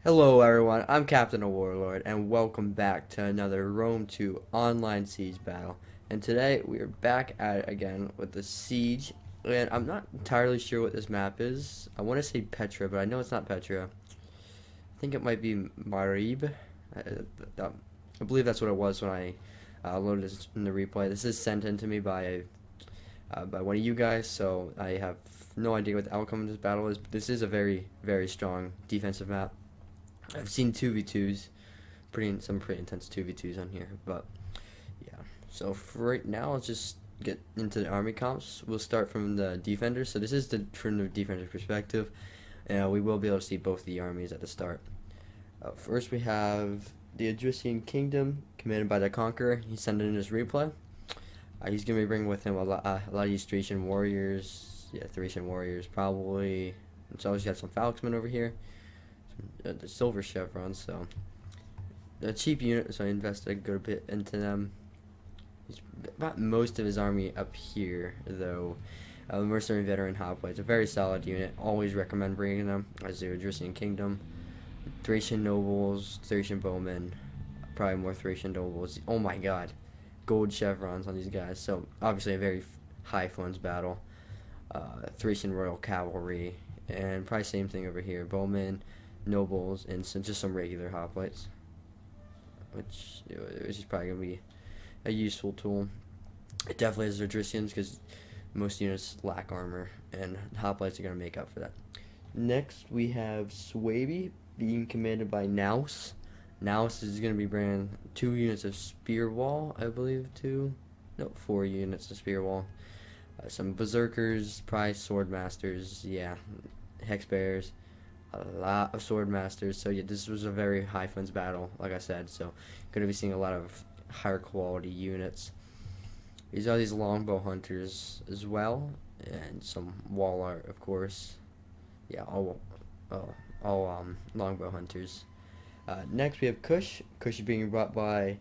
Hello everyone, I'm Captain of Warlord, and welcome back to another Rome 2 online siege battle. And today we are back at it again with the siege, and I'm not entirely sure what this map is. I want to say Petra, but I know it's not Petra. I think it might be Marib. I believe that's what it was when I loaded this in the replay. This is sent in to me by one of you guys, so I have no idea what the outcome of this battle is. But this is a very, very strong defensive map. I've seen 2v2s, some pretty intense 2v2s on here, but yeah. So for right now, let's just get into the army comps. We'll start from the defenders. So this is from the defender's perspective, and we will be able to see both the armies at the start. First, we have the Odrysian Kingdom, commanded by the Conqueror. He's sending in his replay. He's gonna be bringing with him a lot of these Thracian warriors. Yeah, Thracian warriors probably. So he's got some Falxmen over here. The silver chevrons, so a cheap unit, so I invested a good bit into them. He's about most of his army up here, though. The mercenary veteran hoplites, a very solid unit. Always recommend bringing them as the Odrysian Kingdom. Thracian nobles, Thracian bowmen, probably more Thracian nobles. Oh my god, gold chevrons on these guys. So obviously a very high funds battle. Thracian royal cavalry, and probably same thing over here. Bowmen, nobles, and just some regular hoplites, which is probably gonna be a useful tool. It definitely has Odrysians because most units lack armor, and hoplites are gonna make up for that. Next, we have Suebi being commanded by Naus. Naus is gonna be bringing 2 units of spear wall, I believe. 4 units of spear wall. Some berserkers, probably sword masters, yeah, hex bearers. A lot of sword masters, so yeah, this was a very high funds battle, like I said, so gonna be seeing a lot of higher quality units. These are these longbow hunters as well, and some wall art, of course. Yeah, all longbow hunters. Next we have Kush. Kush is being brought by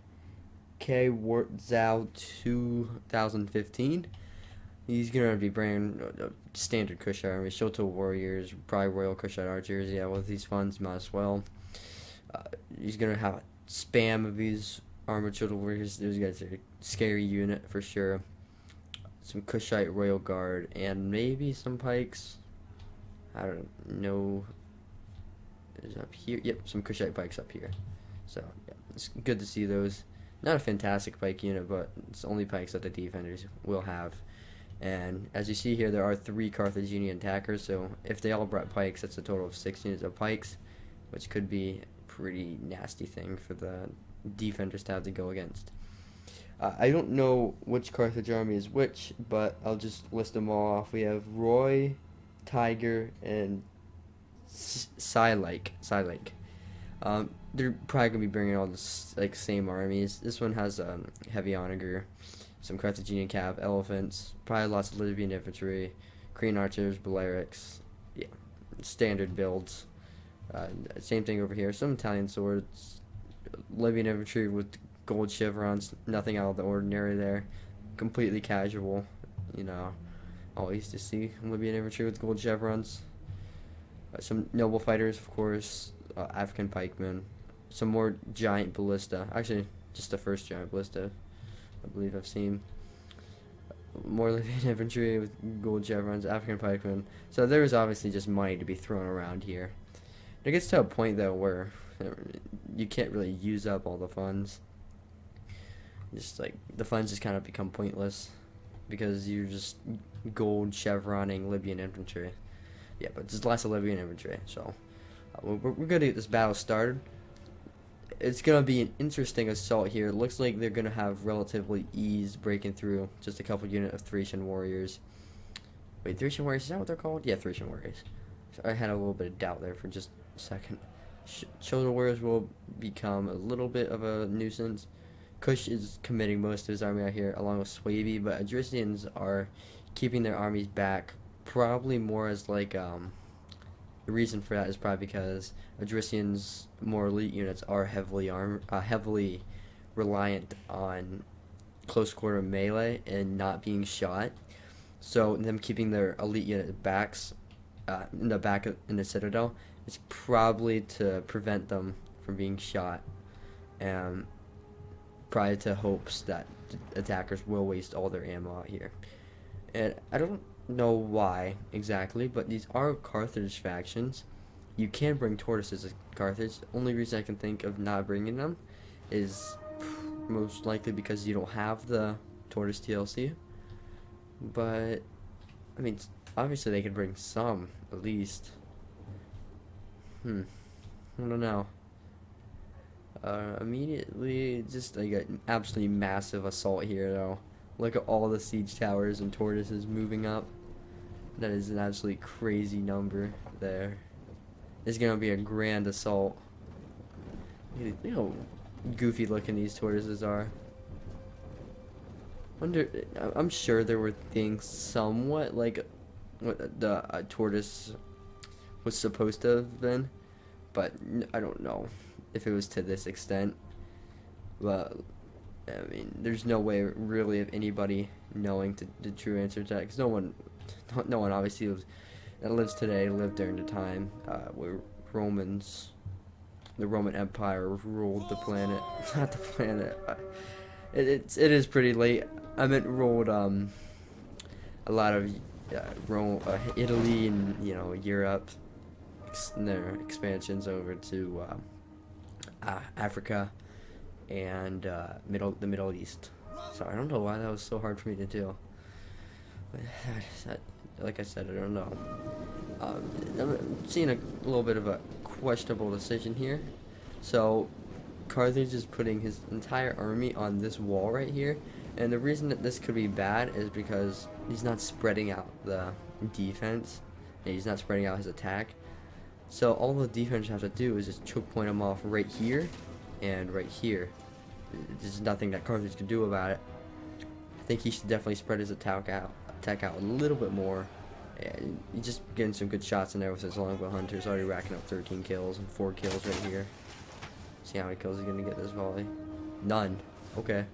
K Wartzau 2015. He's gonna be bringing standard Kushite army, Shoto warriors, probably royal Kushite archers. Yeah, with these funds, might as well. He's gonna have a spam of these armored Shoto warriors. Those guys are a scary unit for sure. Some Kushite royal guard and maybe some pikes. I don't know. Is up here? Yep, some Kushite pikes up here. So yeah, it's good to see those. Not a fantastic pike unit, but it's the only pikes that the defenders will have. And as you see here, there are 3 Carthaginian attackers, so if they all brought pikes, that's a total of 6 units of pikes, which could be a pretty nasty thing for the defenders to have to go against. I don't know which Carthage army is which, but I'll just list them all off. We have Roy, Tiger, and Silake. They're probably going to be bringing all the same armies. This one has heavy onager, some Carthaginian cav, elephants, probably lots of Libyan infantry, Korean archers, Balearics, yeah, standard builds. Same thing over here, some Italian swords, Libyan infantry with gold chevrons, nothing out of the ordinary there, completely casual, always to see Libyan infantry with gold chevrons. Some noble fighters, of course, African pikemen, some more giant ballista, actually just the first giant ballista I believe I've seen. More Libyan infantry with gold chevrons, African pikemen. So there's obviously just money to be thrown around here. It gets to a point though where you can't really use up all the funds. Just the funds just kind of become pointless because you're just gold chevroning Libyan infantry. Yeah, but just lots of Libyan infantry. So we're gonna get this battle started. It's going to be an interesting assault here. It looks like they're going to have relatively ease breaking through just a couple unit of Thracian warriors. Wait, Thracian warriors, is that what they're called? Yeah, Thracian warriors. So I had a little bit of doubt there for just a second. Shoulder warriors will become a little bit of a nuisance. Kush is committing most of his army out here along with Suebi, but Odrysians are keeping their armies back, probably more as the reason for that is probably because Odrysians' more elite units are heavily reliant on close quarter melee and not being shot. So them keeping their elite unit backs in the citadel It's probably to prevent them from being shot, and probably to hopes that attackers will waste all their ammo out here. And I don't know why exactly, but these are Carthage factions. You can bring tortoises to Carthage. The only reason I can think of not bringing them is most likely because you don't have the tortoise TLC. But I mean, obviously they could bring some at least. I don't know. Immediately, just like an absolutely massive assault here, though. Look at all the siege towers and tortoises moving up. That is an absolutely crazy number there. It's gonna be a grand assault. You know, goofy looking these tortoises are. I'm sure there were things somewhat like what the tortoise was supposed to have been, but I don't know if it was to this extent. But I mean, there's no way really of anybody knowing the true answer to that, because no one obviously lives today lived during the time where the Roman Empire ruled the planet. Not the planet. It is pretty late. I meant ruled a lot of Italy and Europe, their expansions over to Africa and the Middle East. So I don't know why that was so hard for me to do. Like I said, I don't know. I'm seeing a little bit of a questionable decision here. So Carthage is putting his entire army on this wall right here, and the reason that this could be bad is because he's not spreading out the defense, and he's not spreading out his attack. So all the defense has to do is just choke point him off right here and right here. There's nothing that Carthage can do about it. I think he should definitely spread his attack out a little bit more. And he's just getting some good shots in there with his longbow hunters, already racking up 13 kills and 4 kills right here. See how many kills he's gonna get this volley. None. Okay.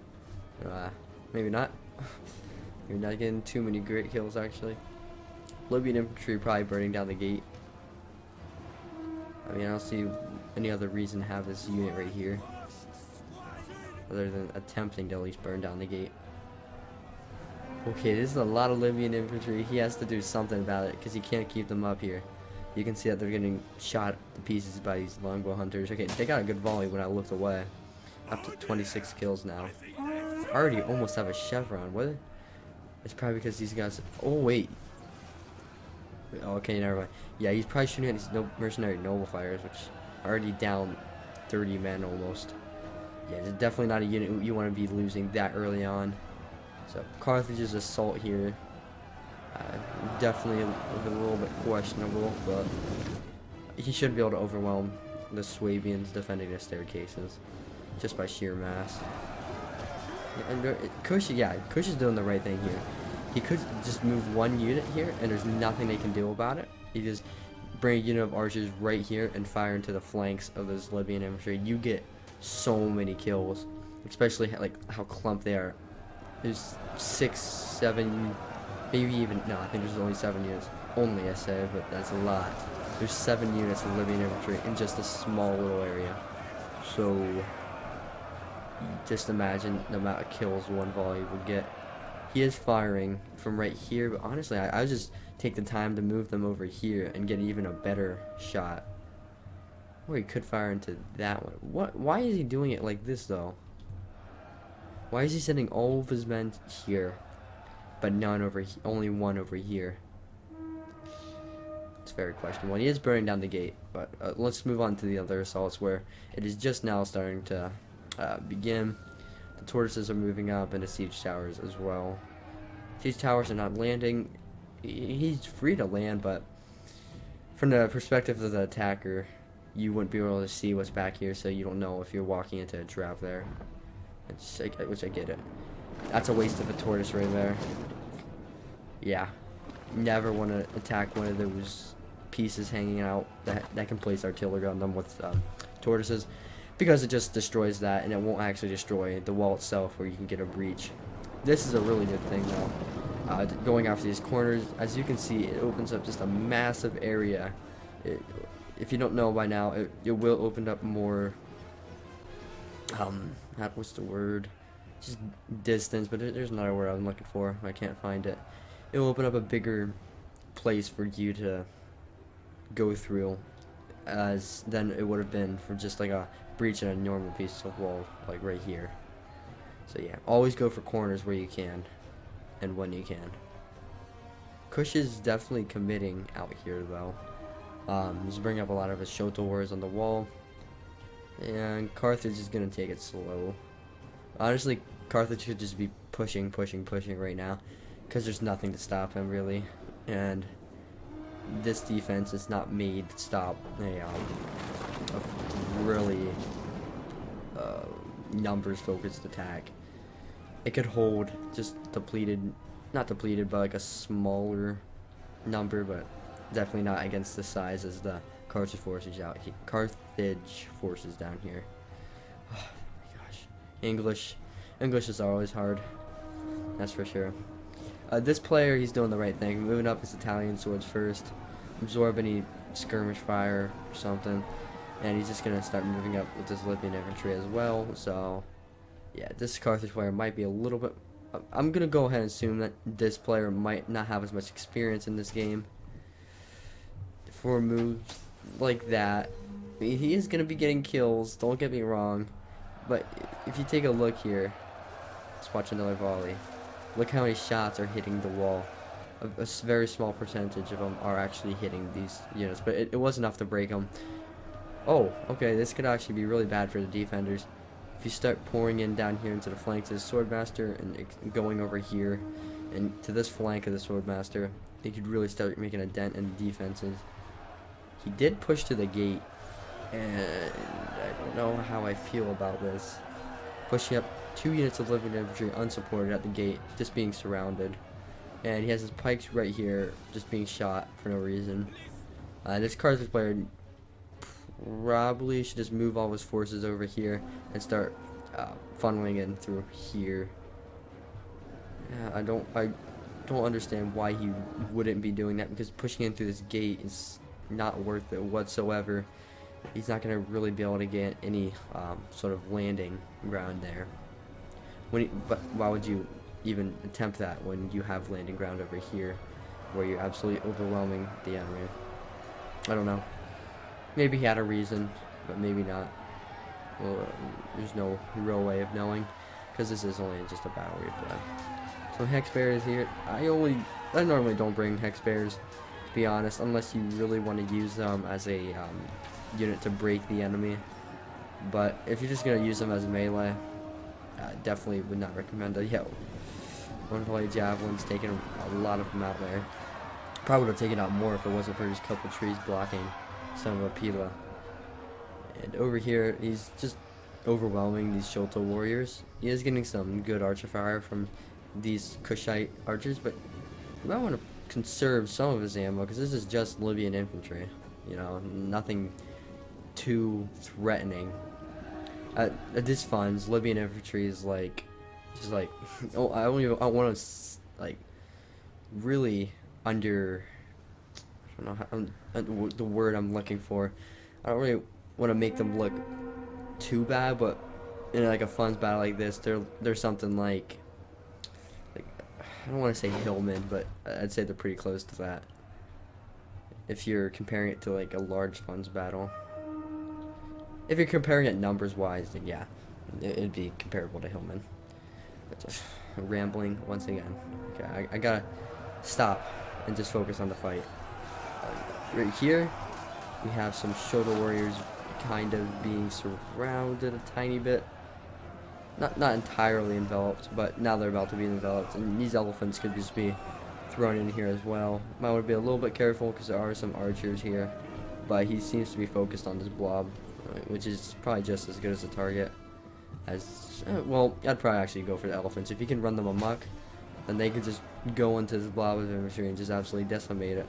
Maybe not. You're not getting too many great kills actually. Libyan infantry probably burning down the gate. I mean, I don't see any other reason to have this unit right here, other than attempting to at least burn down the gate. Okay, this is a lot of Libyan infantry. He has to do something about it because he can't keep them up here. You can see that they're getting shot to pieces by these longbow hunters. Okay, they got a good volley when I looked away. Up to 26 kills now. I already almost have a chevron. What? It's probably because these guys... Oh, wait. Okay, never mind. Yeah, he's probably shooting at these mercenary noble fighters, which are already down 30 men almost. Yeah, it's definitely not a unit you want to be losing that early on. So Carthage's assault here, definitely a little bit questionable, but he should be able to overwhelm the Suebians defending the staircases just by sheer mass. And Kush is doing the right thing here. He could just move one unit here, and there's nothing they can do about it. He just bring a unit of archers right here and fire into the flanks of this Libyan infantry. You get so many kills, especially like how clumped they are. There's 6, 7, maybe even, no, I think there's only 7 units. Only, I say, but that's a lot. There's 7 units of Libyan infantry in just a small little area. So, just imagine the amount of kills one volley would get. He is firing from right here, but honestly, I would just take the time to move them over here and get even a better shot. Or he could fire into that one. Why is he doing it like this, though? Why is he sending all of his men here, but only one over here? It's very questionable. He is burning down the gate, but let's move on to the other assaults where it is just now starting to begin. The tortoises are moving up, and the siege towers as well. Siege towers are not landing. He's free to land, but from the perspective of the attacker, you wouldn't be able to see what's back here, so you don't know if you're walking into a trap there. Which I get it. That's a waste of a tortoise right there. Yeah. Never want to attack one of those pieces hanging out that can place artillery on them with tortoises, because it just destroys that, and it won't actually destroy the wall itself where you can get a breach. This is a really good thing though. Going after these corners, as you can see, it opens up just a massive area. if you don't know by now, it will open up more, what's the word? Just distance, but there's another word I'm looking for. I can't find it. It will open up a bigger place for you to go through as than it would have been for just like a breach in a normal piece of wall, like right here. So yeah, always go for corners where you can and when you can. Kush is definitely committing out here though. He's bringing up a lot of his Shota warriors on the wall, and Carthage is gonna take it slow. Honestly, Carthage could just be pushing right now, because there's nothing to stop him really, and this defense is not made to stop a really numbers focused attack. It could hold just not depleted, but like a smaller number, but definitely not against the size as the Carthage forces down here. Oh my gosh, English is always hard, that's for sure. This player, he's doing the right thing, moving up his Italian swords first, absorb any skirmish fire or something, and he's just gonna start moving up with this Libyan infantry as well. So yeah, this Carthage player might be a little bit, I'm gonna go ahead and assume that this player might not have as much experience in this game for moves like that. I mean, he is gonna be getting kills, don't get me wrong, but if you take a look here, let's watch another volley. Look how many shots are hitting the wall. A very small percentage of them are actually hitting these units, but it was enough to break them. Oh, okay, this could actually be really bad for the defenders. If you start pouring in down here into the flanks of the Swordmaster and going over here and to this flank of the Swordmaster, they could really start making a dent in the defenses. He did push to the gate, and I don't know how I feel about this. Pushing up 2 units of living infantry unsupported at the gate, just being surrounded. And he has his pikes right here, just being shot for no reason. This Carthage player probably should just move all his forces over here and start funneling in through here. Yeah, I don't understand why he wouldn't be doing that, because pushing in through this gate is not worth it whatsoever. He's not going to really be able to get any sort of landing ground there. But why would you even attempt that when you have landing ground over here, where you're absolutely overwhelming the enemy? I don't know. Maybe he had a reason, but maybe not. Well, there's no real way of knowing, because this is only just a battle replay. So hex bears here. I normally don't bring hex bears, to be honest, unless you really want to use them as a unit to break the enemy. But if you're just gonna use them as melee, definitely would not recommend it. Yo, one volley javelins taking a lot of them out there. Probably would have taken out more if it wasn't for just a couple trees blocking some of Pila. And over here, he's just overwhelming these Shota warriors. He is getting some good archer fire from these Kushite archers, but you might want to conserve some of his ammo, because this is just Libyan infantry. You know, nothing too threatening. At this funds, Libyan infantry is like, just like, oh, I want to like really under. I don't know the word I'm looking for. I don't really want to make them look too bad, but in like a funds battle like this, they're something like I don't want to say Hillman, but I'd say they're pretty close to that. If you're comparing it to like a large funds battle. If you're comparing it numbers wise, then yeah, it'd be comparable to Hillman. But just rambling once again. Okay, I gotta stop and just focus on the fight. Right here, we have some Shota warriors kind of being surrounded a tiny bit. Not entirely enveloped, but now they're about to be enveloped, and these elephants could just be thrown in here as well. Might want to be a little bit careful, because there are some archers here, but he seems to be focused on this blob, which is probably just as good as a target as, well, I'd probably actually go for the elephants. If you can run them amok, then they could just go into this blob of infantry and just absolutely decimate it.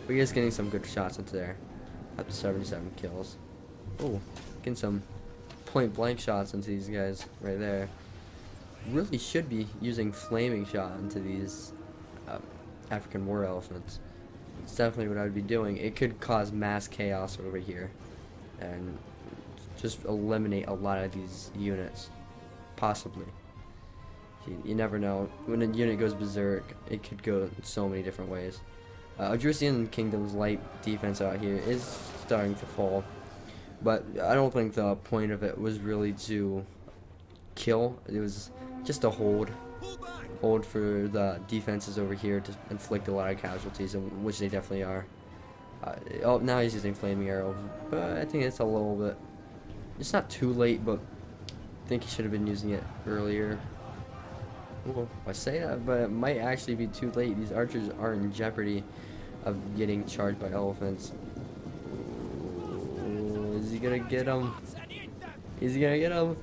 But he is getting some good shots into there, up to 77 kills. Oh, getting some point blank shots into these guys right there. Really should be using flaming shot into these African war elephants. It's definitely what I would be doing. It could cause mass chaos over here, and just eliminate a lot of these units, possibly. You never know. When a unit goes berserk, it could go so many different ways. Odrysian Kingdom's light defense out here is starting to fall, but I don't think the point of it was really to kill. It was just a hold for the defenses over here to inflict a lot of casualties, which they definitely are. Oh, now he's using flaming arrows, but I think it's a little bit. It's not too late, but I think he should have been using it earlier. Well, I say that, but it might actually be too late. These archers are in jeopardy of getting charged by elephants. Ooh, is he gonna get him? Is he gonna get him?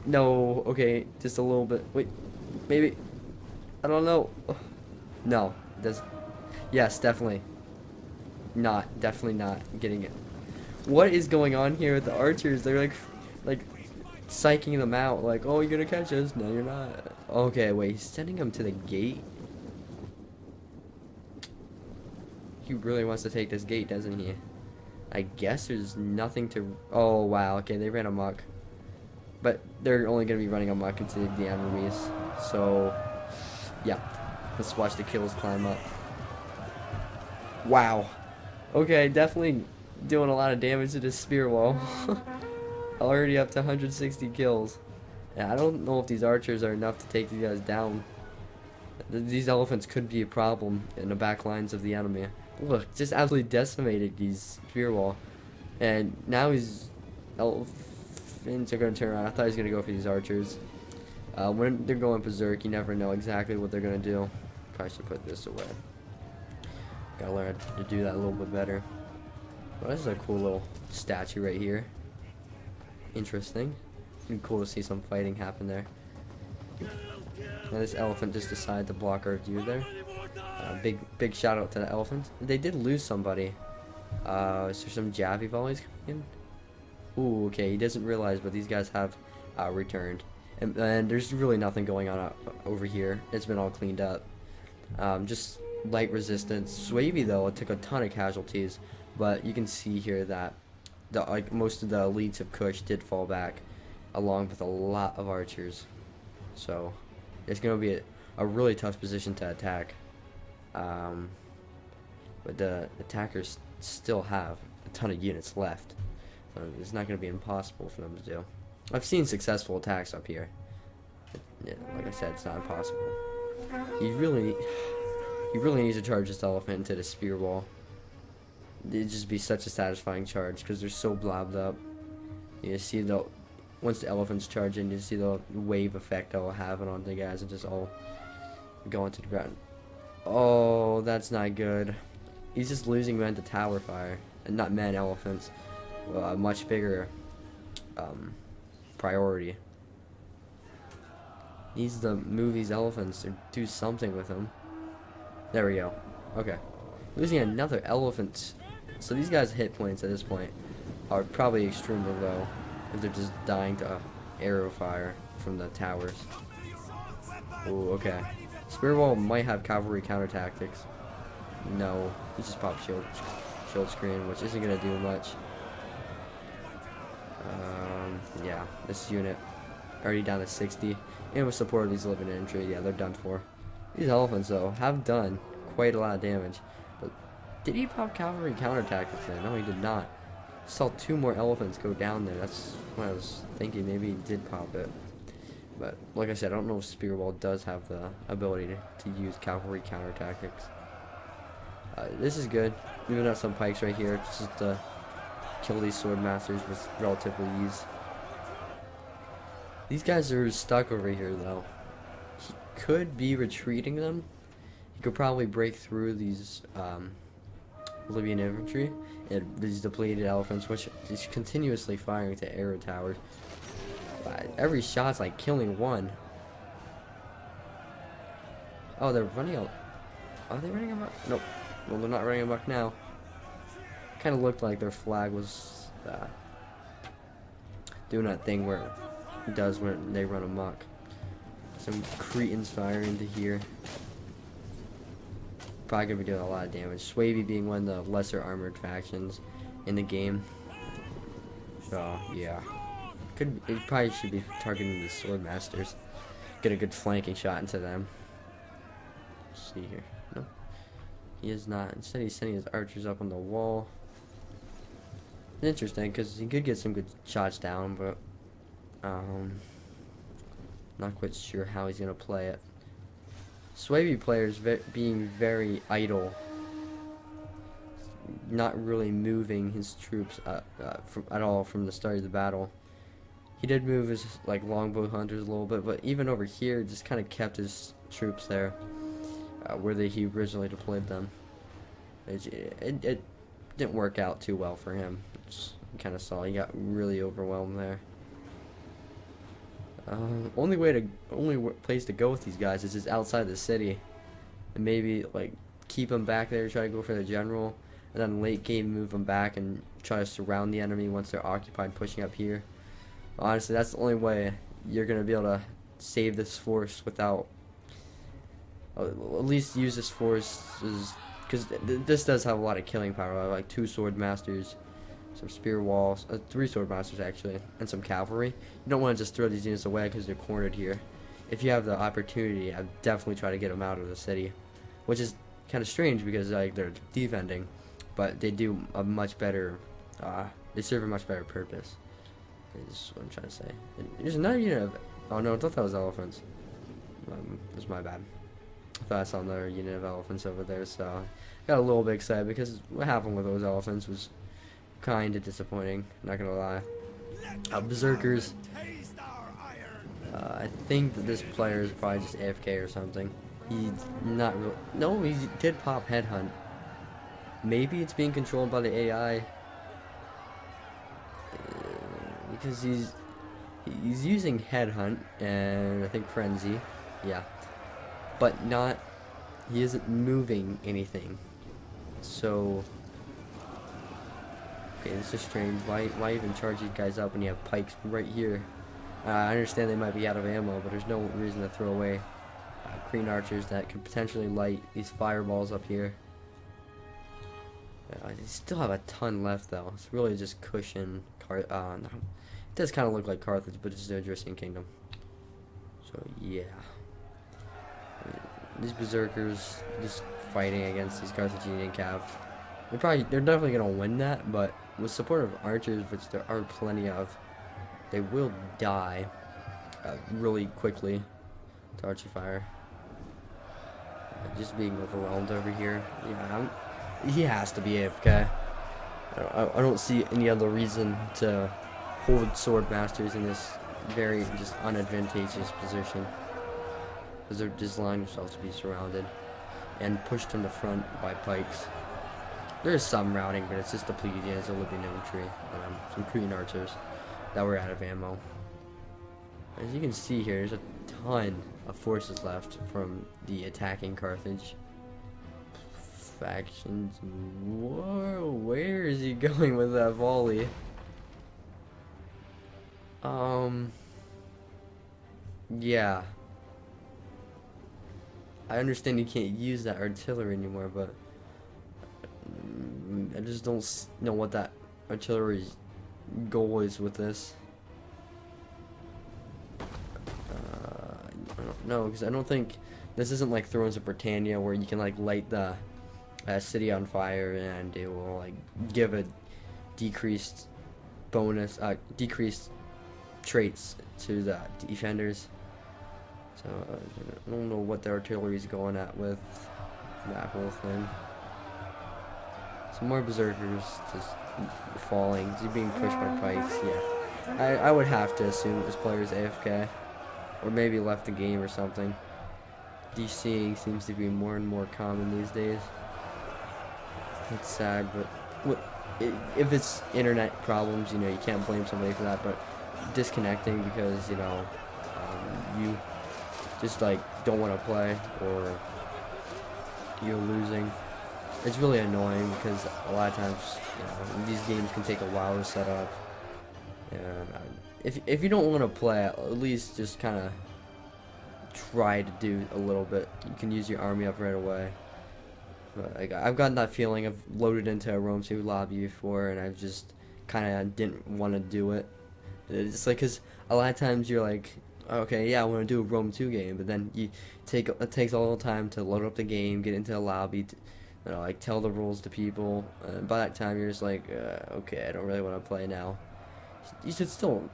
No. Okay, just a little bit. Wait, maybe. I don't know. No. Does. Yes, definitely. Definitely not getting it. What is going on here with the archers? They're like psyching them out. Like, oh, you're gonna catch us? No, you're not. Okay, wait. He's sending them to the gate. He really wants to take this gate, doesn't he? I guess there's nothing to. Oh wow. Okay, they ran amok, but they're only gonna be running amok into the armies. So, yeah. Let's watch the kills climb up. Wow. Okay, definitely doing a lot of damage to this spear wall. Already up to 160 kills. Yeah, I don't know if these archers are enough to take these guys down. These elephants could be a problem in the back lines of the enemy. Look, just absolutely decimated these spear wall. And now these elephants are going to turn around. I thought he was going to go for these archers. When they're going berserk, you never know exactly what they're going to do. Probably should put this away. Gotta learn to do that a little bit better. Well, this is a cool little statue right here. Interesting. It'd be cool to see some fighting happen there. Now this elephant just decided to block our view there. Big shout out to the elephant. They did lose somebody. Is there some Javi volleys coming in? Ooh, okay. He doesn't realize, but these guys have returned. And there's really nothing going on over here. It's been all cleaned up. Just light resistance. Suebi though, it took a ton of casualties, but you can see here that most of the elites of Kush did fall back, along with a lot of archers. So it's going to be a really tough position to attack. But the attackers still have a ton of units left. So it's not going to be impossible for them to do. I've seen successful attacks up here. Yeah, like I said, it's not impossible. He really needs to charge this elephant into the spear wall. It'd just be such a satisfying charge because they're so blobbed up. You see once the elephants charge in, you see the wave effect that will have on the guys and just all go into the ground. Oh, that's not good. He's just losing men to tower fire, and not men, elephants. A much bigger priority. Needs to move these elephants or do something with them. There we go. Okay. Losing another elephant. So these guys' hit points at this point are probably extremely low if they're just dying to arrow fire from the towers. Ooh, okay. Spear wall might have cavalry counter tactics. No, he just popped shield screen, which isn't gonna do much. Yeah, this unit already down to 60, and with support of these living infantry, yeah, they're done for. These elephants though have done quite a lot of damage. But did he pop cavalry counter tactics there? No, he did not. Saw 2 more elephants go down there. That's what I was thinking. Maybe he did pop it. But like I said, I don't know if Spearwall does have the ability to use cavalry counter tactics. This is good. Moving out some pikes right here just to kill these sword masters with relatively ease. These guys are stuck over here though. He could be retreating them. He could probably break through these Libyan infantry and these depleted elephants, which is continuously firing to arrow towers. Every shot's like killing one. Oh, they're running out. Are they running amok? Nope. Well, they're not running amok now. Kind of looked like their flag was doing that thing where it does when they run amok. Some Cretans fire into here. probably gonna be doing a lot of damage. Suebi being one of the lesser armored factions in the game. So yeah, it probably should be targeting the sword masters. Get a good flanking shot into them. Let's see here. No, he is not. Instead, he's sending his archers up on the wall. Interesting, because he could get some good shots down, but not quite sure how he's gonna play it. Suebi players being very idle, not really moving his troops at all from the start of the battle. He did move his like longbow hunters a little bit, but even over here, just kind of kept his troops there where he originally deployed them. It didn't work out too well for him. You kind of saw he got really overwhelmed there. Only place to go with these guys is just outside the city, and maybe like keep them back there, try to go for the general, and then late game move them back and try to surround the enemy once they're occupied, pushing up here. Honestly, that's the only way you're gonna be able to save this force without at least use this force, because this does have a lot of killing power, like 2 sword masters, some spear walls, 3 sword masters actually, and some cavalry. You don't want to just throw these units away because they're cornered here. If you have the opportunity, I'd definitely try to get them out of the city, which is kind of strange because like they're defending, but they do a much better, they serve a much better purpose. Is what I'm trying to say. And there's another unit of, oh no, I thought that was elephants. That's my bad. I thought I saw another unit of elephants over there, so I got a little bit excited because what happened with those elephants was kind of disappointing, not gonna lie. Berserkers, I think that this player is probably just AFK or something. He's not real. No, he did pop headhunt. Maybe it's being controlled by the AI, because he's using headhunt and I think frenzy, yeah, but not. He isn't moving anything, so. Okay, this is strange. Why even charge these guys up when you have pikes right here? I understand they might be out of ammo, but there's no reason to throw away green archers that could potentially light these fireballs up here. I still have a ton left though. It's really just Kush and it does kind of look like Carthage, but it's the Odrysian kingdom. So yeah, these berserkers just fighting against these Carthaginian cav. They're definitely gonna win that, but with support of archers, which there are plenty of, they will die really quickly to archery fire. Just being overwhelmed over here. Yeah, he has to be AFK. I don't see any other reason to hold sword masters in this very just unadvantageous position, because they're just allowing themselves to be surrounded and pushed from the front by pikes. There is some routing, but it's just depleted as a living infantry. Some Korean archers that were out of ammo. As you can see here, there's a ton of forces left from the attacking Carthage factions. Whoa, where is he going with that volley? Yeah. I understand you can't use that artillery anymore, but I just don't know what that artillery's goal is with this. I don't know, because I don't think this isn't like Thrones of Britannia where you can like light the city on fire and it will like give a decreased bonus, decreased traits to the defenders. So I don't know what the artillery's going at with that whole thing. Some more berserkers just falling. He's being pushed by pikes. Yeah, I would have to assume this player's AFK, or maybe left the game or something. DCing seems to be more and more common these days. It's sad, but if it's internet problems, you know, you can't blame somebody for that. But disconnecting because you know you just like don't want to play or you're losing. It's really annoying because a lot of times, you know, these games can take a while to set up. And if you don't want to play, at least just kind of try to do a little bit. You can use your army up right away. But I've gotten that feeling of loaded into a Rome 2 lobby before, and I've just kind of didn't want to do it. It's like, cause a lot of times you're like, okay, yeah, I want to do a Rome 2 game, but then it takes a little time to load up the game, get into the lobby, like tell the rules to people. By that time, you're just like, okay, I don't really want to play now. You should still,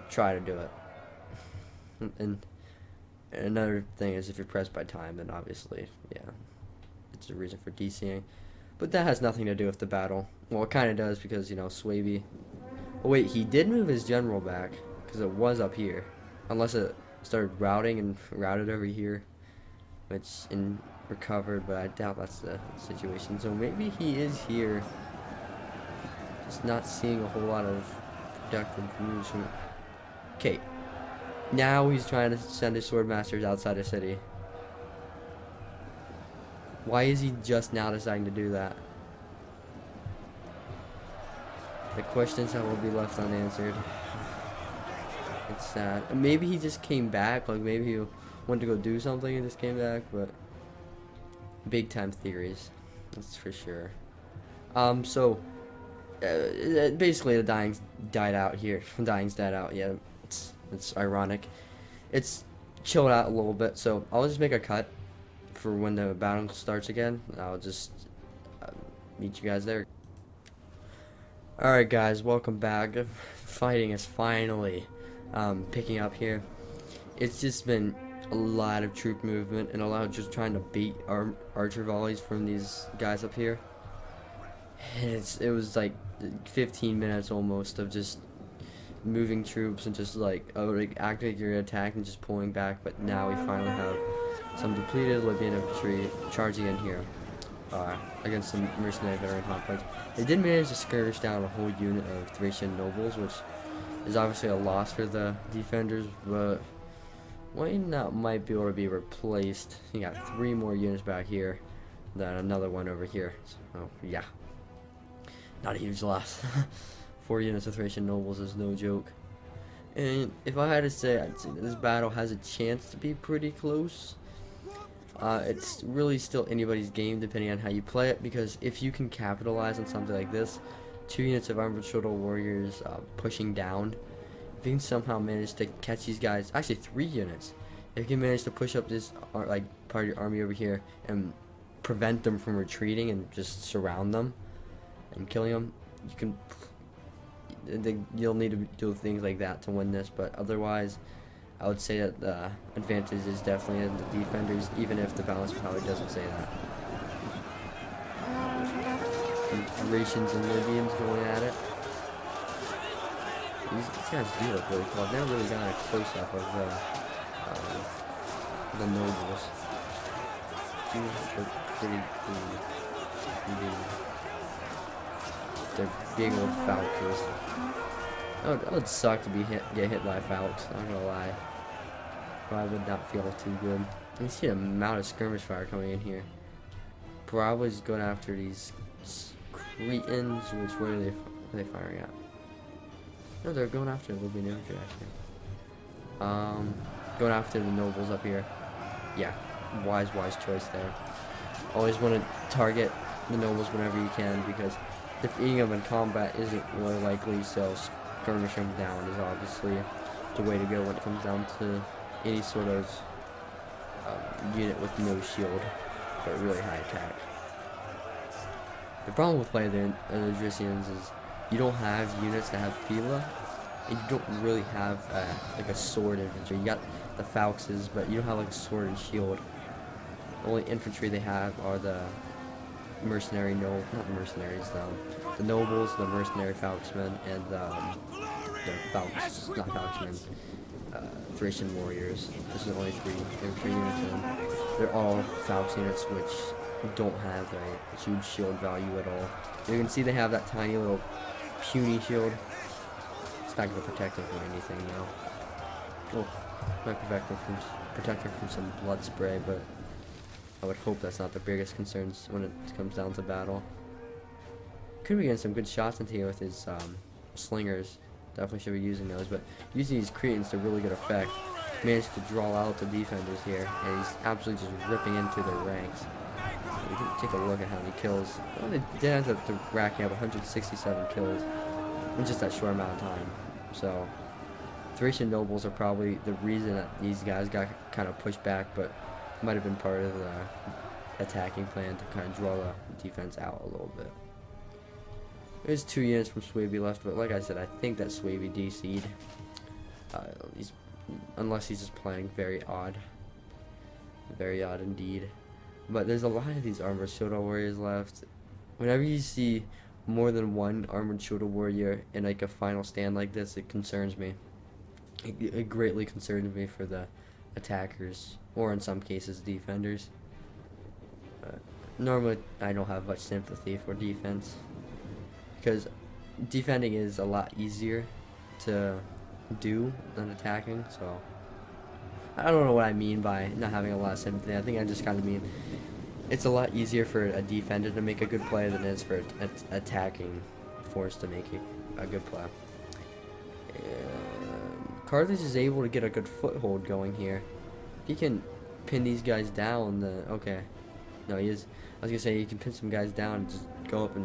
try to do it. And another thing is, if you're pressed by time, then obviously, yeah, it's a reason for DCing. But that has nothing to do with the battle. Well, it kind of does, because, Suebi... Oh, wait, he did move his general back, because it was up here. Unless it started routing and routed over here, which recovered, but I doubt that's the situation. So maybe he is here, just not seeing a whole lot of productive moves from... Okay, now he's trying to send his sword masters outside the city. Why is he just now deciding to do that? The questions that will be left unanswered. It's sad. Maybe he just came back, like maybe he wanted to go do something and just came back, but big time theories, that's for sure. Basically the Dying's died out here. Dying's died out, yeah, it's ironic. It's chilled out a little bit, so I'll just make a cut for when the battle starts again. I'll just meet you guys there. Alright guys, welcome back. Fighting is finally picking up here. It's just been a lot of troop movement and a lot of just trying to bait archer volleys from these guys up here. And it was like 15 minutes almost of just moving troops and just like acting your attack and just pulling back. But now we finally have some depleted Libyan infantry charging in here against some mercenary veteran hoplites. They did manage to skirmish down a whole unit of Thracian nobles, which is obviously a loss for the defenders, but why not might be able to be replaced. You got 3 more units back here, then another one over here. So yeah, not a huge loss. 4 units of Thracian nobles is no joke. And if I had to say, I'd say this battle has a chance to be pretty close. It's really still anybody's game depending on how you play it, because if you can capitalize on something like this, 2 units of armored shoulder warriors pushing down, if you can somehow manage to catch these guys, actually 3 units, if you can manage to push up this part of your army over here and prevent them from retreating and just surround them and killing them, you can... You'll need to do things like that to win this, but otherwise I would say that the advantage is definitely in the defenders, even if the balance power doesn't say that. Thracians and Libyans going at it. These guys do look really cool. I've never really gotten a close-up of the nobles. They look pretty cool. They're big old falcons. That would suck to get hit by falcons, I'm not gonna lie. But I would not feel too good. You see the amount of skirmish fire coming in here. Probably just going after these Cretans, which where are they firing at? No, they're going after the Libyan infantry actually. Going after the nobles up here. Yeah, wise choice there. Always want to target the nobles whenever you can, because defeating them in combat isn't really likely, so skirmishing them down is obviously the way to go when it comes down to any sort of unit with no shield, but really high attack. The problem with playing the odrysians is you don't have units that have Pila, and you don't really have like a sword infantry. You got the Falxes, but you don't have like a sword and shield. The only infantry they have are the mercenary, not mercenaries, the nobles, the mercenary Falxmen, and the Thracian warriors. This is only 3 infantry units, and they're all Falx units, which don't have a huge shield value at all. You can see they have that tiny little puny shield. It's not going to protect them from anything now. Well, might protect them from some blood spray, but I would hope that's not the biggest concerns when it comes down to battle. Could be getting some good shots into here with his slingers. Definitely should be using those, but using these Cretans to really good effect. Managed to draw out the defenders here, and he's absolutely just ripping into their ranks. we can take a look at how many kills. Well, they did end up racking up 167 kills in just that short amount of time. So, Thracian nobles are probably the reason that these guys got kind of pushed back, but might have been part of the attacking plan to kind of draw the defense out a little bit. There's 2 units from Suebi left, but like I said, I think that Suebi DC'd. Unless he's just playing very odd. Very odd indeed. But there's a lot of these armored shoulder warriors left. Whenever you see more than one armored shoulder warrior in like a final stand like this, it concerns me. It greatly concerns me for the attackers, or in some cases defenders. Normally I don't have much sympathy for defense, because defending is a lot easier to do than attacking. So I don't know what I mean by not having a lot of sympathy. I think I just kind of mean it's a lot easier for a defender to make a good play than it is for an attacking force to make a good play. Carthage is able to get a good foothold going here. If he can pin these guys down, then okay. No, he is. I was gonna say he can pin some guys down and just go up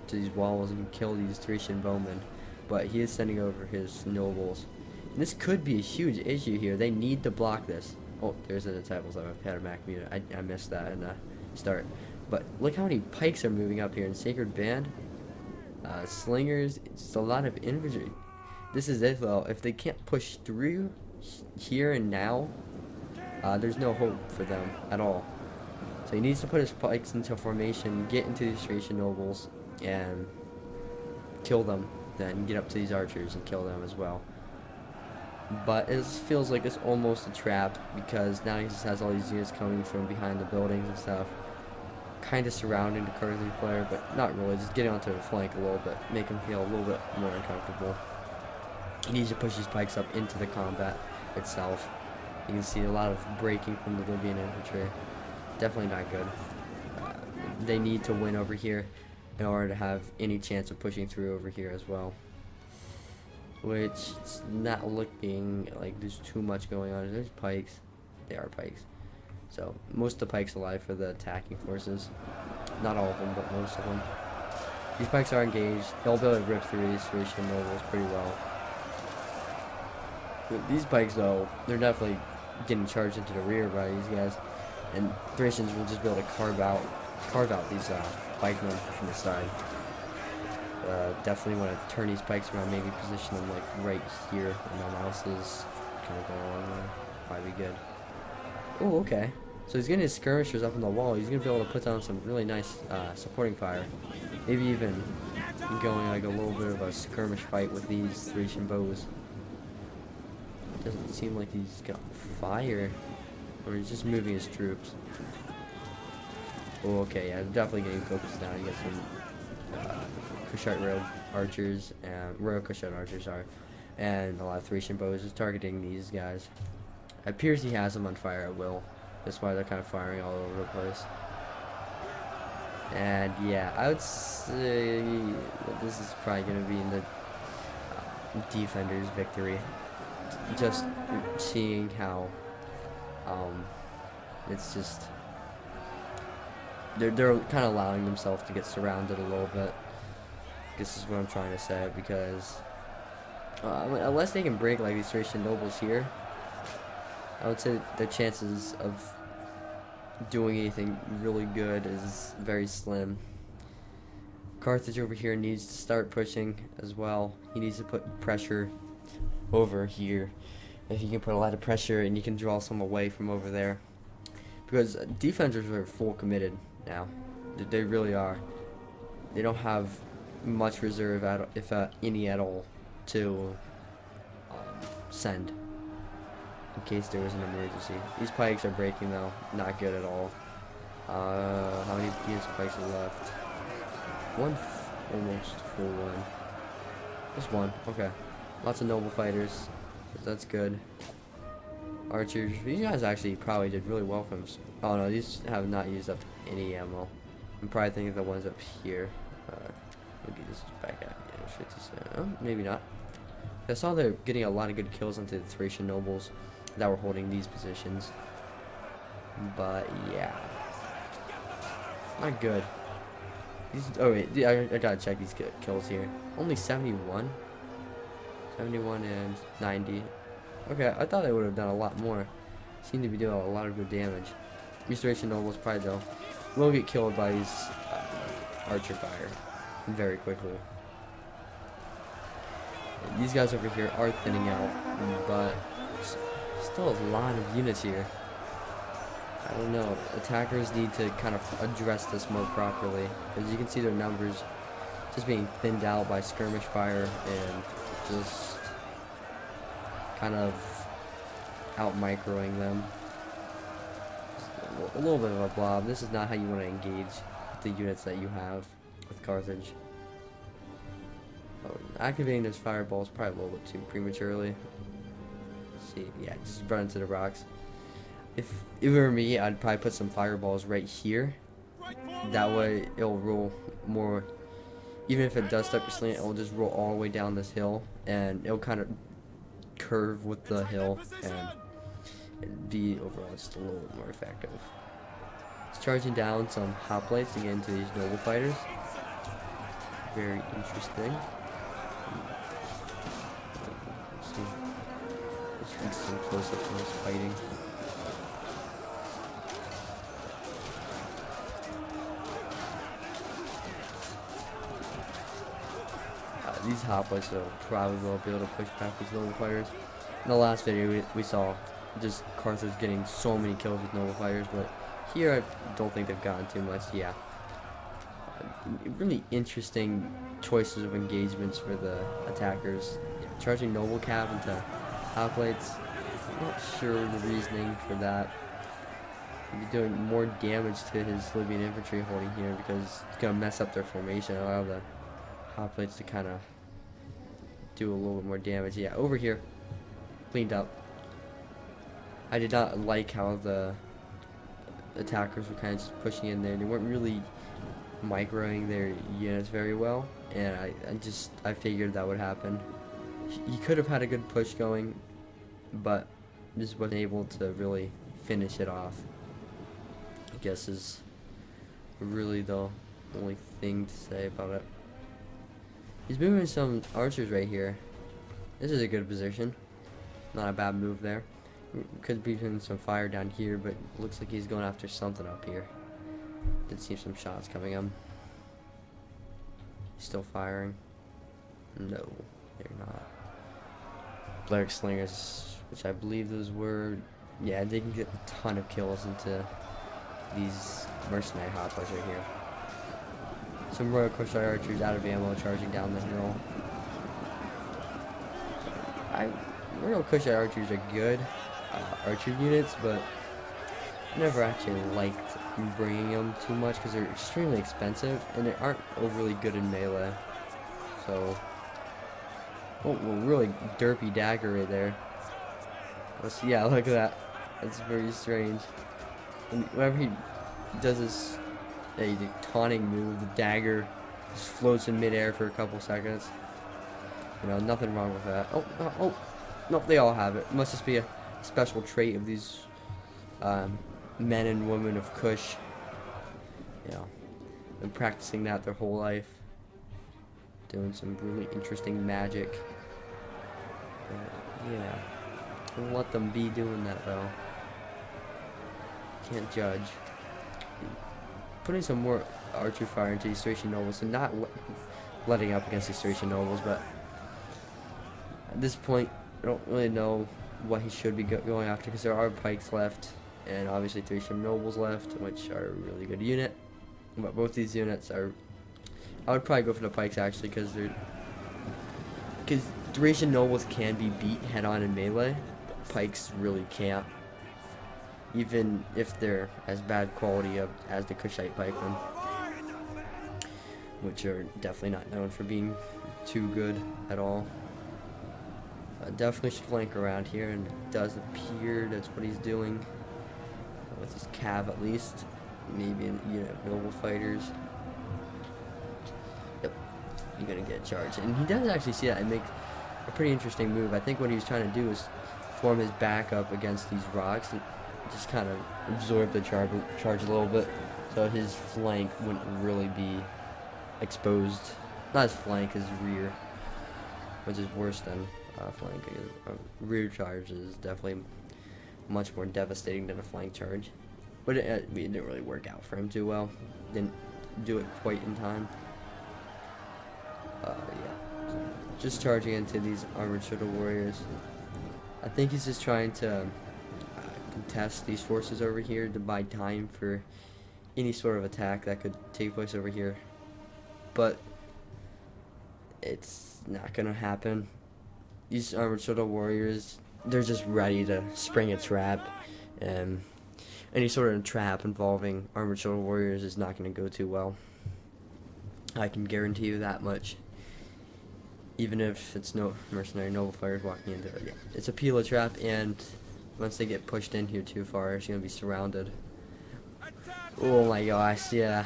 to these walls and kill these Thracian bowmen, but he is sending over his nobles. And this could be a huge issue here. They need to block this. Oh, there's the disciples. I've had a Mac muted. I missed that in the start. But look how many pikes are moving up here in Sacred Band. Slingers. It's a lot of infantry. This is it though. If they can't push through here and now, there's no hope for them at all. So he needs to put his pikes into formation, get into these Thracian nobles, and kill them. Then get up to these archers and kill them as well. But it feels like it's almost a trap, because now he just has all these units coming from behind the buildings and stuff, kind of surrounding the Carthage player, but not really, just getting onto the flank a little bit, make him feel a little bit more uncomfortable. He needs to push his pikes up into the combat itself. You can see a lot of breaking from the Libyan infantry. Definitely not good. They need to win over here in order to have any chance of pushing through over here as well. Which it's not looking like there's too much going on. There's pikes. They are pikes. So most of the pikes alive for the attacking forces. Not all of them, but most of them. These pikes are engaged. They'll be able to rip through these Thracian nobles pretty well. But these pikes though, they're definitely getting charged into the rear by these guys. And Thracians will just be able to carve out these pikemen from the side. Definitely want to turn these pikes around, maybe position them like right here, and no mouse is kind of going along there. Might be good. Oh, okay. So he's getting his skirmishers up on the wall. He's gonna be able to put down some really nice supporting fire. Maybe even going like a little bit of a skirmish fight with these Thracian bows. Doesn't seem like he's got fire, or he's just moving his troops. Oh, okay, yeah, definitely getting focused now. You got some Kushite Royal Archers, and Royal Kushite Archers are, and a lot of Thracian bows is targeting these guys. It appears he has them on fire at will. That's why they're kind of firing all over the place. And yeah, I would say that this is probably going to be in the defender's victory. Just seeing how it's just they're kind of allowing themselves to get surrounded a little bit. This is what I'm trying to say, because unless they can break like these Thracian nobles here, I would say the chances of doing anything really good is very slim. Carthage over here needs to start pushing as well. He needs to put pressure over here. If you can put a lot of pressure and you can draw some away from over there, because defenders are full committed now. They really are. They don't have much reserve if any at all to send in case there was an emergency. These pikes are breaking though, not good at all. How many units of pikes are left? Almost full one. Just one. Okay. Lots of noble fighters. That's good. Archers. These guys actually probably did really well from. Oh no, these have not used up any ammo. I'm probably thinking the ones up here. Maybe this is back at. Yeah, maybe not. I saw they're getting a lot of good kills onto the Thracian nobles that were holding these positions. But yeah. Not good. Oh wait, I gotta check these kills here. Only 71? 71 and 90. Okay, I thought they would have done a lot more. Seem to be doing a lot of good damage. Restoration Nobles probably though will get killed by these archer fire very quickly. And these guys over here are thinning out, but still a lot of units here. I don't know. Attackers need to kind of address this more properly, because you can see their numbers just being thinned out by skirmish fire and just kind of out microing them. Just a little bit of a blob. This is not how you want to engage with the units that you have with Carthage. Activating this fireball is probably a little bit too prematurely. Let's see, yeah, just run into the rocks. If it were me, I'd probably put some fireballs right here. That way, it'll roll more. Even if it does start to slant, it'll just roll all the way down this hill, and it'll kind of curve with the hill, and it'd be overall just a little bit more effective. It's charging down some hoplites to get into these noble fighters. Very interesting. Let's see. Let's get some close-ups on this fighting. These hoplites will probably will be able to push back these noble fighters. In the last video, we saw just Carthage getting so many kills with noble fighters, but here I don't think they've gotten too much. Yeah, really interesting choices of engagements for the attackers. Yeah, charging noble cap into hoplites. I'm not sure the reasoning for that. He'd be doing more damage to his Libyan infantry holding here because it's gonna mess up their formation. Allow the hoplites to kind of do a little bit more damage. Yeah, over here, cleaned up. I did not like how the attackers were kind of just pushing in there. They weren't really microing their units very well, and I figured that would happen. He could have had a good push going, but just wasn't able to really finish it off, I guess is really the only thing to say about it. He's moving some archers right here. This is a good position. Not a bad move there. Could be doing some fire down here, but looks like he's going after something up here. Did see some shots coming in. He's still firing. No, they're not. Blerick Slingers, which I believe those were. Yeah, they can get a ton of kills into these mercenary hoplites right here. Some Royal Kushite archers out of ammo charging down the hill. Royal Kushite archers are good archer units, but I never actually liked bringing them too much because they're extremely expensive and they aren't overly good in melee. So, oh, really derpy dagger right there. Yeah, look at that. That's very strange. And whenever he does this taunting move, the dagger just floats in midair for a couple seconds. You know, nothing wrong with that. Oh, no, they all have it. It must just be a special trait of these men and women of Kush. You know, been practicing that their whole life. Doing some really interesting magic. Yeah, don't let them be doing that though. Can't judge. Putting some more archer fire into these Thracian nobles and not letting up against these Thracian nobles, but at this point I don't really know what he should be going after because there are pikes left and obviously Thracian nobles left, which are a really good unit. But both these units are, I would probably go for the pikes actually because Thracian nobles can be beat head on in melee, but pikes really can't. Even if they're as bad quality as the Kushite pikemen, which are definitely not known for being too good at all. Definitely should flank around here, and it does appear that's what he's doing with his cav at least. Maybe a unit of noble fighters. Yep, you're gonna get charged, and he does actually see that and make a pretty interesting move. I think what he was trying to do is form his back up against these rocks and just kind of absorb the charge a little bit. so his flank wouldn't really be exposed. Not his flank, his rear, which is worse than flank. Rear charge is definitely much more devastating than a flank charge, but it didn't really work out for him too well. Didn't do it quite in time. Yeah, just charging into these armored shuttle warriors. I think he's just trying to contest these forces over here to buy time for any sort of attack that could take place over here, but it's not gonna happen. These armored shuttle warriors, they're just ready to spring a trap, and any sort of trap involving armored shuttle warriors is not going to go too well. I can guarantee you that much. Even if it's no mercenary noble fighters walking into it. Yeah. It's a Pila trap, and once they get pushed in here too far, it's going to be surrounded. Oh my gosh, yeah.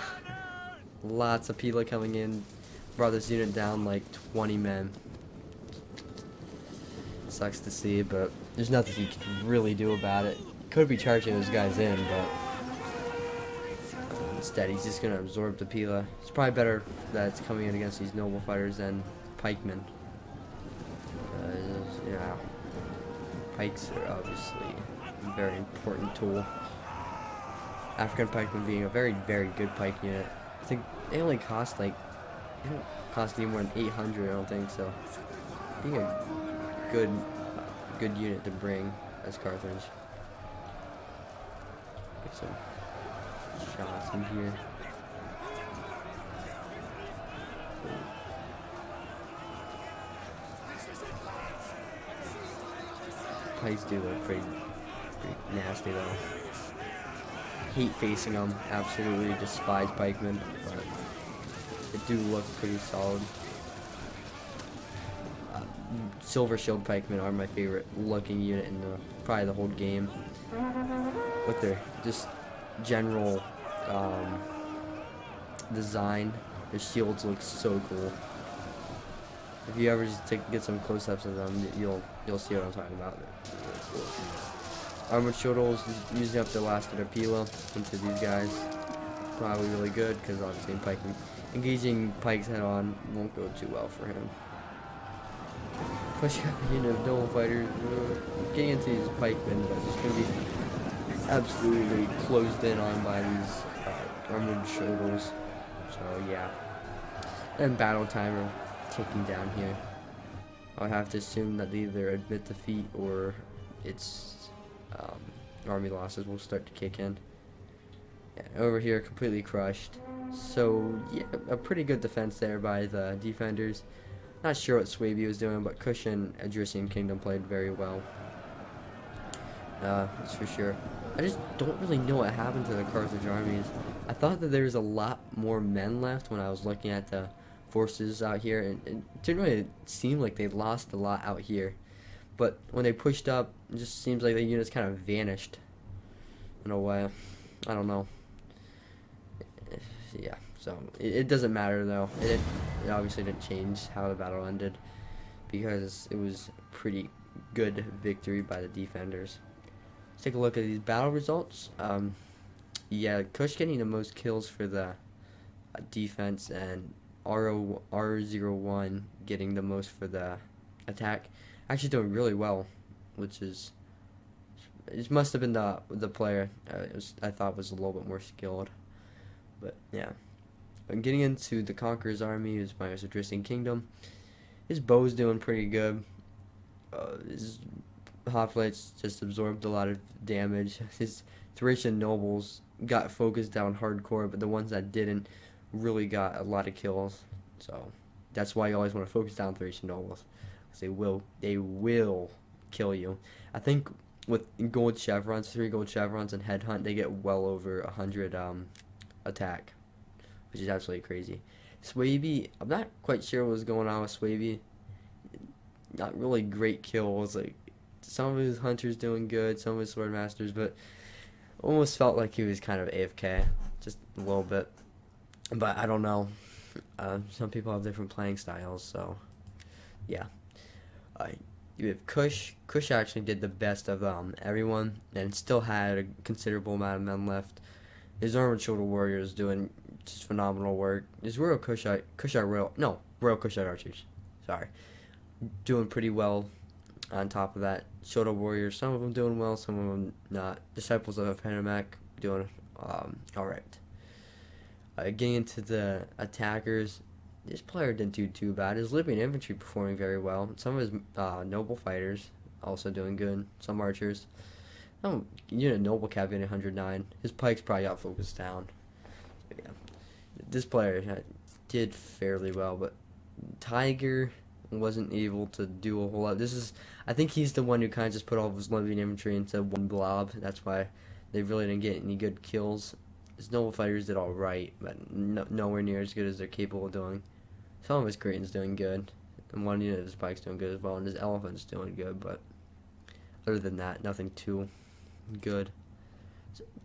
Lots of Pila coming in. Brought this unit down like 20 men. Sucks to see, but there's nothing you can really do about it. Could be charging those guys in, but instead he's just going to absorb the Pila. It's probably better that it's coming in against these noble fighters than pikemen. Yeah, pikes are obviously a very important tool. African pikemen being a very, very good pike unit. I think they only cost like, they don't cost any more than 800, I don't think, so being a good unit to bring as Carthage. Get some shots in here. Pikes do look pretty nasty though. Hate facing them. Absolutely despise pikemen, but they do look pretty solid. Silver shield pikemen are my favorite looking unit in probably the whole game. With their just general design, their shields look so cool. If you ever just get some close-ups of them, you'll see what I'm talking about. Armored shuttles using up the last of their Pila into these guys. Probably really good because obviously engaging pikes head-on won't go too well for him. Pushing up a unit of noble fighters, getting into these pikemen, but just gonna be absolutely closed in on by these armored shuttles. So yeah, and battle timer ticking down here. I'll have to assume that they either admit defeat or its army losses will start to kick in. Yeah, over here, completely crushed. So yeah, a pretty good defense there by the defenders. Not sure what Suebi was doing, but Kush and Odrysian Kingdom played very well. That's for sure. I just don't really know what happened to the Carthage armies. I thought that there was a lot more men left when I was looking at the forces out here, and it didn't really seem like they lost a lot out here. But when they pushed up, it just seems like the units kind of vanished in a way. I don't know. Yeah, so it doesn't matter though. It obviously didn't change how the battle ended because it was a pretty good victory by the defenders. Let's take a look at these battle results. Yeah, Kush getting the most kills for the defense, and R01 getting the most for the attack. Actually doing really well, which is, it must have been the player I thought was a little bit more skilled. But yeah, I'm getting into the Conqueror's army, who's my Odrysian Kingdom. His bow's doing pretty good. His hoplites just absorbed a lot of damage. His Thracian nobles got focused down hardcore, but the ones that didn't really got a lot of kills. So that's why you always want to focus down Thracian nobles, because they will kill you. I think with gold chevrons, 3 gold chevrons and headhunt, they get well over 100 attack, which is absolutely crazy. Suebi, I'm not quite sure what was going on with Suebi. Not really great kills. Like, some of his hunters doing good, some of his swordmasters, but almost felt like he was kind of AFK, just a little bit. But I don't know. Some people have different playing styles, so yeah. You have Kush. Kush actually did the best of everyone, and still had a considerable amount of men left. His armored shoulder warrior is doing just phenomenal work. His Royal Kushite archers, sorry, doing pretty well. On top of that, shoulder warriors, some of them doing well, some of them not. Disciples of Panamak doing all right. Getting into the attackers, this player didn't do too bad. His Libyan infantry performing very well. Some of his noble fighters also doing good. Some archers. Noble cap getting 109. His pikes probably got focused down. But yeah, this player did fairly well, but Tiger wasn't able to do a whole lot. I think he's the one who kind of just put all of his Libyan infantry into one blob. That's why they really didn't get any good kills. His noble fighters did all right, but nowhere near as good as they're capable of doing. Some of his Cretans doing good, and one unit of his pikes doing good as well, and his elephants doing good. But other than that, nothing too good.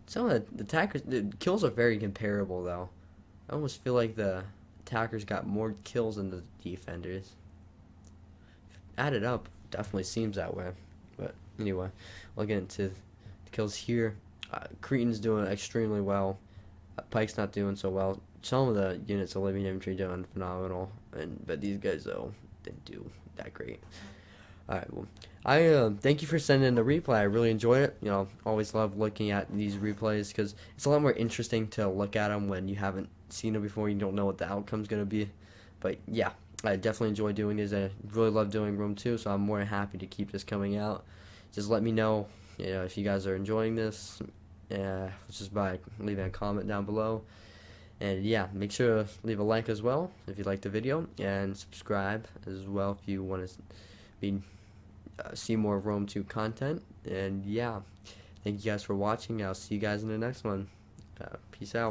Some of the attackers, the kills are very comparable though. I almost feel like the attackers got more kills than the defenders. Added up, definitely seems that way. But anyway, we'll get into the kills here. Cretans doing extremely well. Pike's not doing so well. Some of the units of Libyan infantry doing phenomenal, but these guys though didn't do that great. Alright, well, I thank you for sending in the replay. I really enjoyed it. Always love looking at these replays because it's a lot more interesting to look at them when you haven't seen them before. You don't know what the outcome's gonna be. But yeah, I definitely enjoy doing this. I really love doing Rome 2, so I'm more than happy to keep this coming out. Just let me know, if you guys are enjoying this. Just by leaving a comment down below. And yeah, make sure to leave a like as well if you like the video, and subscribe as well if you want to see more Rome 2 content. And yeah, thank you guys for watching. I'll see you guys in the next one. Peace out.